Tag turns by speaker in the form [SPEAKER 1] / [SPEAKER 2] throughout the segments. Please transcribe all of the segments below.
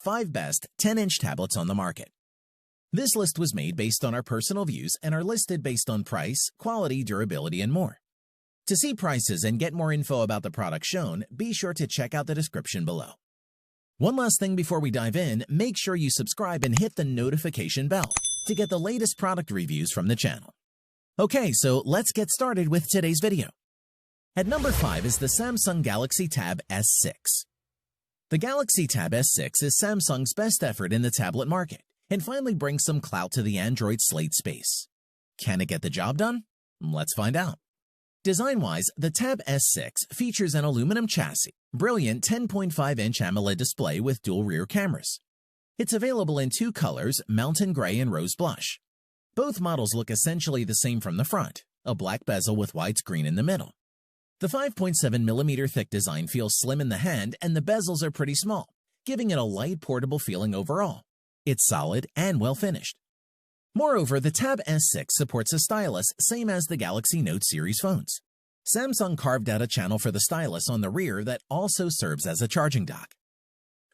[SPEAKER 1] 5 best 10-inch tablets on the market. This list was made based on our personal views and are listed based on price, quality, durability, and more. To see prices and get more info about the product shown, be sure to check out the description below. One last thing before we dive in, make sure you subscribe and hit the notification bell to get the latest product reviews from the channel. Okay, so let's get started with today's video. At number 5 is the Samsung Galaxy Tab S6. The Galaxy Tab S6 is Samsung's best effort in the tablet market and finally brings some clout to the Android slate space. Can it get the job done? Let's find out. Design-wise, the Tab S6 features an aluminum chassis, brilliant 10.5-inch AMOLED display with dual rear cameras. It's available in 2 colors, mountain gray and rose blush. Both models look essentially the same from the front, a black bezel with widescreen in the middle. The 5.7mm thick design feels slim in the hand and the bezels are pretty small, giving it a light, portable feeling overall. It's solid and well finished. Moreover, the Tab S6 supports a stylus same as the Galaxy Note series phones. Samsung carved out a channel for the stylus on the rear that also serves as a charging dock.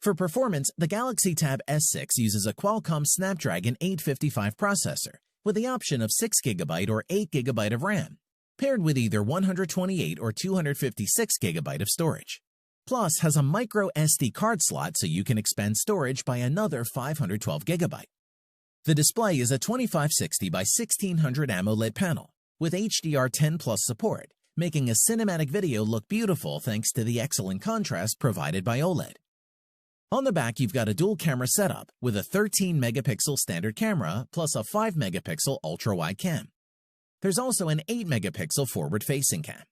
[SPEAKER 1] For performance, the Galaxy Tab S6 uses a Qualcomm Snapdragon 855 processor with the option of 6GB or 8GB of RAM, paired with either 128 or 256GB of storage. Plus has a micro SD card slot so you can expand storage by another 512GB. The display is a 2560 by 1600 AMOLED panel with HDR10 Plus support, making a cinematic video look beautiful thanks to the excellent contrast provided by OLED. On the back, you've got a dual camera setup with a 13-megapixel standard camera plus a 5-megapixel ultra-wide cam. There's also an 8-megapixel forward-facing cam.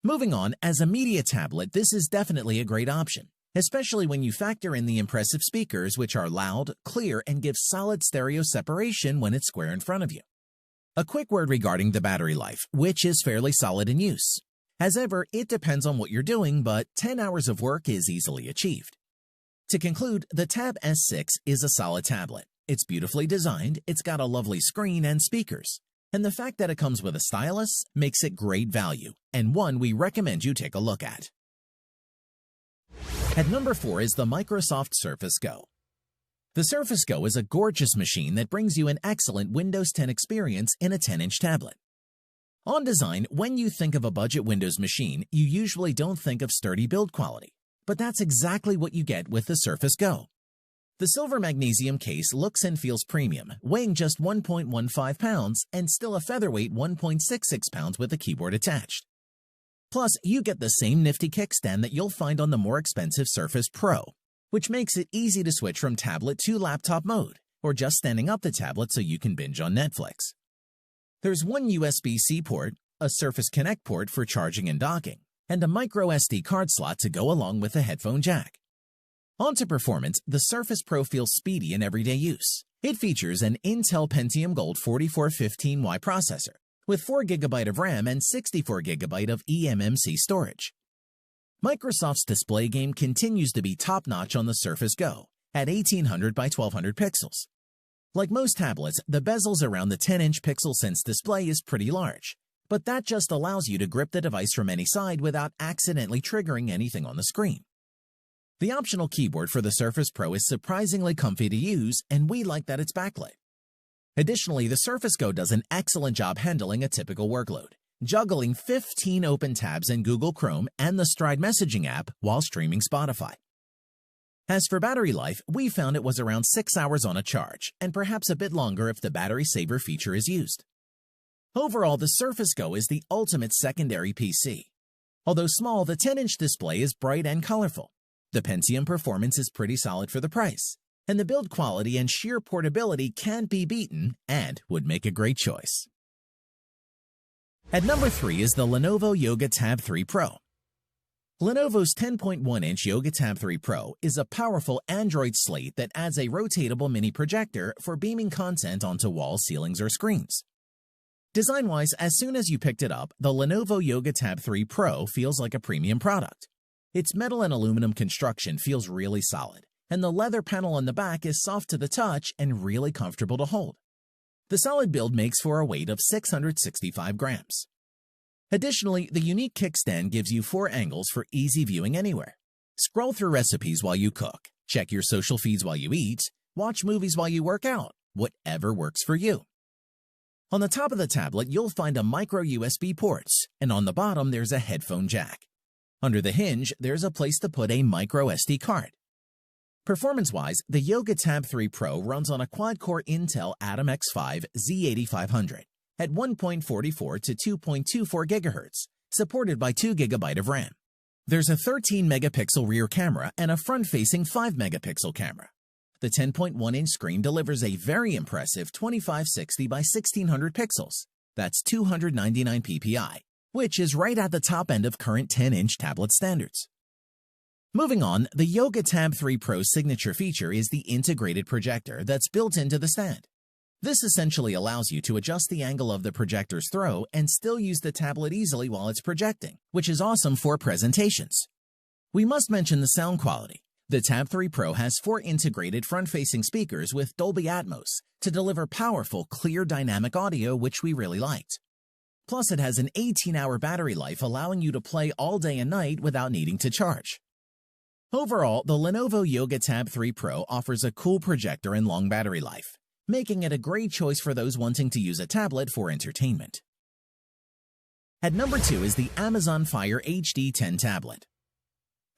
[SPEAKER 1] Moving on, as a media tablet, this is definitely a great option, especially when you factor in the impressive speakers, which are loud, clear, and give solid stereo separation when it's square in front of you. A quick word regarding the battery life, which is fairly solid in use. As ever, it depends on what you're doing, but 10 hours of work is easily achieved. To conclude, the Tab S6 is a solid tablet. It's beautifully designed, it's got a lovely screen and speakers, and the fact that it comes with a stylus makes it great value, and one we recommend you take a look at. At number 4 is the Microsoft Surface Go. The Surface Go is a gorgeous machine that brings you an excellent Windows 10 experience in a 10-inch tablet. On design, when you think of a budget Windows machine, you usually don't think of sturdy build quality, but that's exactly what you get with the Surface Go. The silver magnesium case looks and feels premium, weighing just 1.15 pounds and still a featherweight 1.66 pounds with a keyboard attached. Plus, you get the same nifty kickstand that you'll find on the more expensive Surface Pro, which makes it easy to switch from tablet to laptop mode, or just standing up the tablet so you can binge on Netflix. There's one USB-C port, a Surface Connect port for charging and docking, and a micro SD card slot to go along with the headphone jack. On to performance, the Surface Pro feels speedy in everyday use. It features an Intel Pentium Gold 4415Y processor with 4GB of RAM and 64GB of eMMC storage. Microsoft's display game continues to be top-notch on the Surface Go at 1800 by 1200 pixels. Like most tablets, the bezels around the 10-inch PixelSense display is pretty large, but that just allows you to grip the device from any side without accidentally triggering anything on the screen. The optional keyboard for the Surface Pro is surprisingly comfy to use, and we like that it's backlit. Additionally, the Surface Go does an excellent job handling a typical workload, juggling 15 open tabs in Google Chrome and the Stride messaging app while streaming Spotify. As for battery life, we found it was around 6 hours on a charge, and perhaps a bit longer if the battery saver feature is used. Overall, the Surface Go is the ultimate secondary PC. Although small, the 10-inch display is bright and colorful. The Pentium performance is pretty solid for the price, and the build quality and sheer portability can't be beaten and would make a great choice. At number 3 is the Lenovo Yoga Tab 3 Pro. Lenovo's 10.1-inch Yoga Tab 3 Pro is a powerful Android slate that adds a rotatable mini projector for beaming content onto walls, ceilings, or screens. Design-wise, as soon as you picked it up, the Lenovo Yoga Tab 3 Pro feels like a premium product. Its metal and aluminum construction feels really solid, and the leather panel on the back is soft to the touch and really comfortable to hold. The solid build makes for a weight of 665 grams. Additionally, the unique kickstand gives you 4 angles for easy viewing anywhere. Scroll through recipes while you cook, Check your social feeds while you eat, watch movies while you work out, whatever works for you. On the top of the tablet, you'll find a micro USB port, and on the bottom there's a headphone jack. Under the hinge, there's a place to put a micro SD card. Performance-wise, the Yoga Tab 3 Pro runs on a quad-core Intel Atom X5 Z8500 at 1.44 to 2.24 GHz, supported by 2 GB of RAM. There's a 13-megapixel rear camera and a front-facing 5-megapixel camera. The 10.1-inch screen delivers a very impressive 2560 by 1600 pixels. That's 299 ppi, which is right at the top end of current 10-inch tablet standards. Moving on, the Yoga Tab 3 Pro's signature feature is the integrated projector that's built into the stand. This essentially allows you to adjust the angle of the projector's throw and still use the tablet easily while it's projecting, which is awesome for presentations. We must mention the sound quality. The Tab 3 Pro has 4 integrated front-facing speakers with Dolby Atmos to deliver powerful, clear dynamic audio, which we really liked. Plus, it has an 18-hour battery life, allowing you to play all day and night without needing to charge. Overall, the Lenovo Yoga Tab 3 Pro offers a cool projector and long battery life, making it a great choice for those wanting to use a tablet for entertainment. At number 2 is the Amazon Fire HD 10 tablet.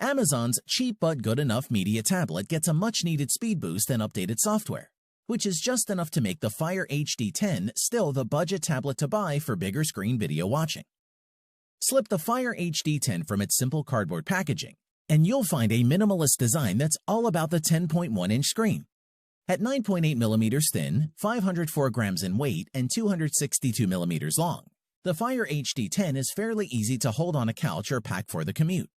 [SPEAKER 1] Amazon's cheap but good enough media tablet gets a much-needed speed boost and updated software, which is just enough to make the Fire HD 10 still the budget tablet to buy for bigger screen video watching. Slip the Fire HD 10 from its simple cardboard packaging, and you'll find a minimalist design that's all about the 10.1-inch screen. At 9.8 millimeters thin, 504 grams in weight, and 262 millimeters long, the Fire HD 10 is fairly easy to hold on a couch or pack for the commute.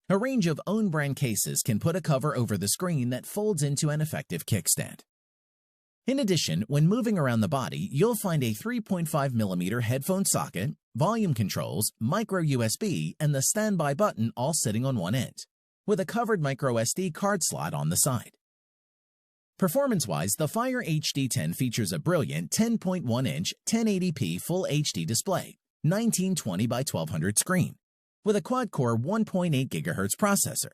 [SPEAKER 1] A range of own-brand cases can put a cover over the screen that folds into an effective kickstand. In addition, when moving around the body, you'll find a 3.5mm headphone socket, volume controls, micro USB, and the standby button all sitting on one end, with a covered micro SD card slot on the side. Performance-wise, the Fire HD 10 features a brilliant 10.1-inch 1080p Full HD display, 1920 by 1200 screen, with a quad-core 1.8 GHz processor,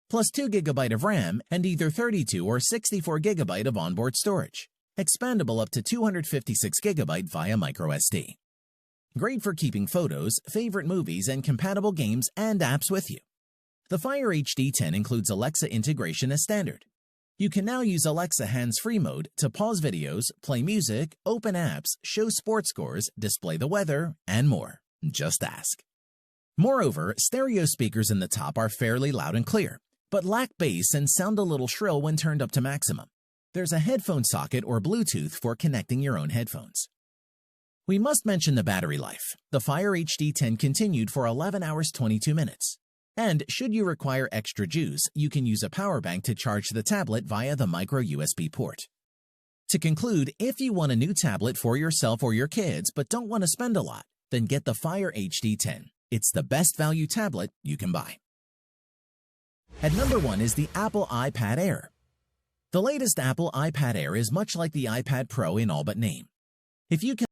[SPEAKER 1] plus 2 GB of RAM and either 32 or 64 GB of onboard storage, expandable up to 256 GB via microSD. Great for keeping photos, favorite movies, and compatible games and apps with you. The Fire HD 10 includes Alexa integration as standard. You can now use Alexa hands-free mode to pause videos, play music, open apps, show sports scores, display the weather, and more. Just ask. Moreover, stereo speakers in the top are fairly loud and clear, but lack bass and sound a little shrill when turned up to maximum. There's a headphone socket or Bluetooth for connecting your own headphones. We must mention the battery life. The Fire HD 10 continued for 11 hours 22 minutes. And should you require extra juice, you can use a power bank to charge the tablet via the micro USB port. To conclude, if you want a new tablet for yourself or your kids but don't want to spend a lot, then get the Fire HD 10. It's the best value tablet you can buy. At number 1 is the Apple iPad Air. The latest Apple iPad Air is much like the iPad Pro in all but name. If you can